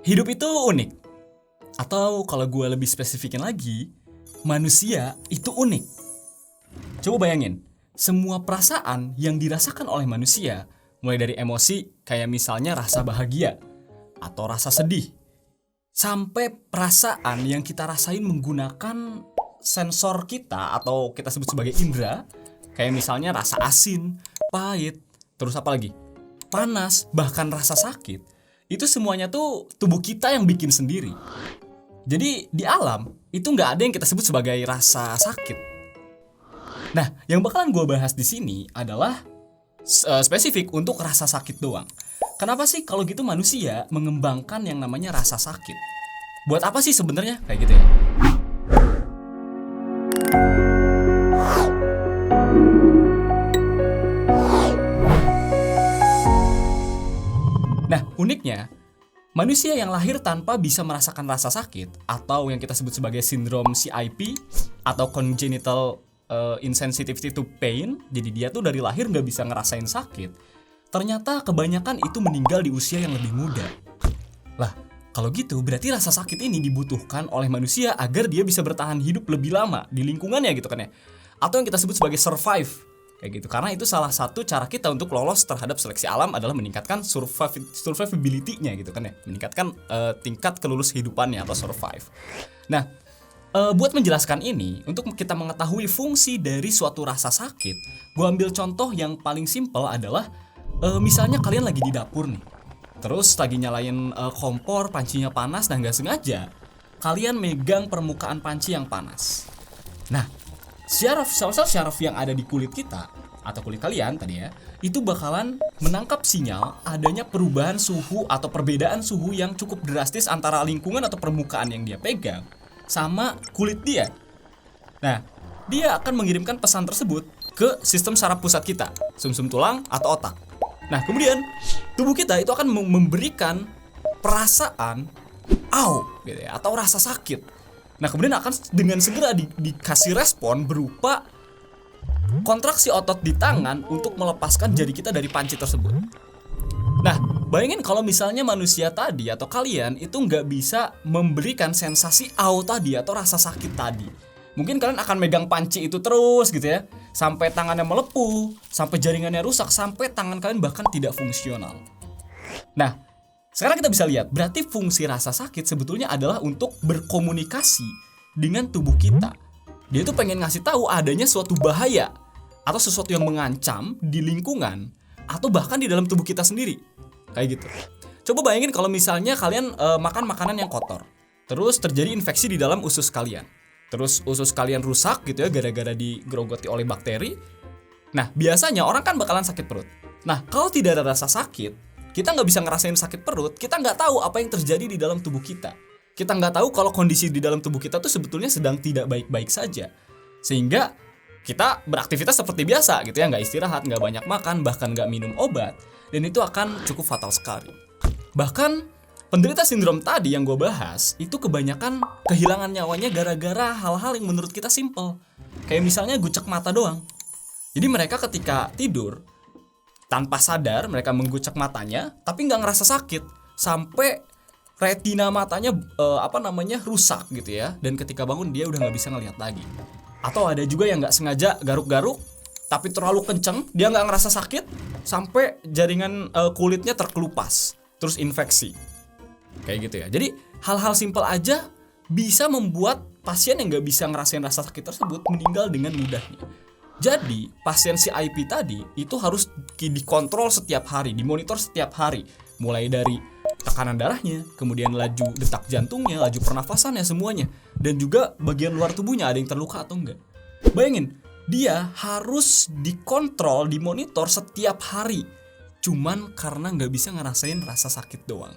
Hidup itu unik. Atau kalau gue lebih spesifikin lagi, manusia itu unik. Coba bayangin, semua perasaan yang dirasakan oleh manusia, mulai dari emosi kayak misalnya rasa bahagia atau rasa sedih, sampai perasaan yang kita rasain menggunakan sensor kita atau kita sebut sebagai indera, kayak misalnya rasa asin, pahit, terus apa lagi? Panas, bahkan rasa sakit. Itu semuanya tuh tubuh kita yang bikin sendiri. Jadi di alam itu nggak ada yang kita sebut sebagai rasa sakit. Nah, yang bakalan gue bahas di sini adalah spesifik untuk rasa sakit doang. Kenapa sih kalau gitu manusia mengembangkan yang namanya rasa sakit? Buat apa sih sebenarnya kayak gitu ya? Nah, uniknya, manusia yang lahir tanpa bisa merasakan rasa sakit atau yang kita sebut sebagai sindrom CIP atau congenital insensitivity to pain, jadi dia tuh dari lahir nggak bisa ngerasain sakit, ternyata kebanyakan itu meninggal di usia yang lebih muda. Lah, kalau gitu berarti rasa sakit ini dibutuhkan oleh manusia agar dia bisa bertahan hidup lebih lama di lingkungannya gitu kan ya, atau yang kita sebut sebagai survive kayak gitu. Karena itu salah satu cara kita untuk lolos terhadap seleksi alam adalah meningkatkan survivability-nya gitu kan ya, meningkatkan tingkat kelulus hidupannya atau survive. Nah, buat menjelaskan ini, untuk kita mengetahui fungsi dari suatu rasa sakit, gue ambil contoh yang paling simpel adalah misalnya kalian lagi di dapur nih, terus lagi nyalain kompor, pancinya panas dan gak sengaja kalian megang permukaan panci yang panas. Nah, sel-sel syaraf yang ada di kulit kita atau kulit kalian tadi ya, itu bakalan menangkap sinyal adanya perubahan suhu atau perbedaan suhu yang cukup drastis antara lingkungan atau permukaan yang dia pegang sama kulit dia. Nah, dia akan mengirimkan pesan tersebut ke sistem saraf pusat kita, sumsum tulang atau otak. Nah, kemudian tubuh kita itu akan memberikan perasaan gitu ya, atau rasa sakit. Nah, kemudian akan dengan segera dikasih respon berupa kontraksi otot di tangan untuk melepaskan jari kita dari panci tersebut. Nah, bayangin kalau misalnya manusia tadi atau kalian itu nggak bisa memberikan sensasi tadi atau rasa sakit tadi. Mungkin kalian akan megang panci itu terus gitu ya, sampai tangannya melepuh, sampai jaringannya rusak, sampai tangan kalian bahkan tidak fungsional. Nah, sekarang kita bisa lihat, berarti fungsi rasa sakit sebetulnya adalah untuk berkomunikasi dengan tubuh kita. Dia tuh pengen ngasih tahu adanya suatu bahaya atau sesuatu yang mengancam di lingkungan atau bahkan di dalam tubuh kita sendiri. Kayak gitu. Coba bayangin kalau misalnya kalian makan makanan yang kotor, terus terjadi infeksi di dalam usus kalian. Terus usus kalian rusak gitu ya gara-gara digerogoti oleh bakteri. Nah, biasanya orang kan bakalan sakit perut. Nah, kalau tidak ada rasa sakit, kita nggak bisa ngerasain sakit perut, kita nggak tahu apa yang terjadi di dalam tubuh kita. Kita nggak tahu kalau kondisi di dalam tubuh kita tuh sebetulnya sedang tidak baik-baik saja. Sehingga kita beraktivitas seperti biasa gitu ya, nggak istirahat, nggak banyak makan, bahkan nggak minum obat. Dan itu akan cukup fatal sekali. Bahkan penderita sindrom tadi yang gue bahas, itu kebanyakan kehilangan nyawanya gara-gara hal-hal yang menurut kita simple. Kayak misalnya gucek mata doang. Jadi mereka ketika tidur, tanpa sadar mereka menggucek matanya, tapi nggak ngerasa sakit. Sampai retina matanya rusak gitu ya. Dan ketika bangun dia udah nggak bisa ngelihat lagi. Atau ada juga yang nggak sengaja garuk-garuk, tapi terlalu kenceng, dia nggak ngerasa sakit, sampai jaringan kulitnya terkelupas, terus infeksi. Kayak gitu ya. Jadi hal-hal simpel aja bisa membuat pasien yang nggak bisa ngerasain rasa sakit tersebut meninggal dengan mudahnya. Jadi pasien CIP tadi itu harus dikontrol setiap hari, dimonitor setiap hari, mulai dari tekanan darahnya, kemudian laju detak jantungnya, laju pernafasannya, semuanya, dan juga bagian luar tubuhnya ada yang terluka atau enggak. Bayangin, dia harus dikontrol, dimonitor setiap hari, cuman karena nggak bisa ngerasain rasa sakit doang.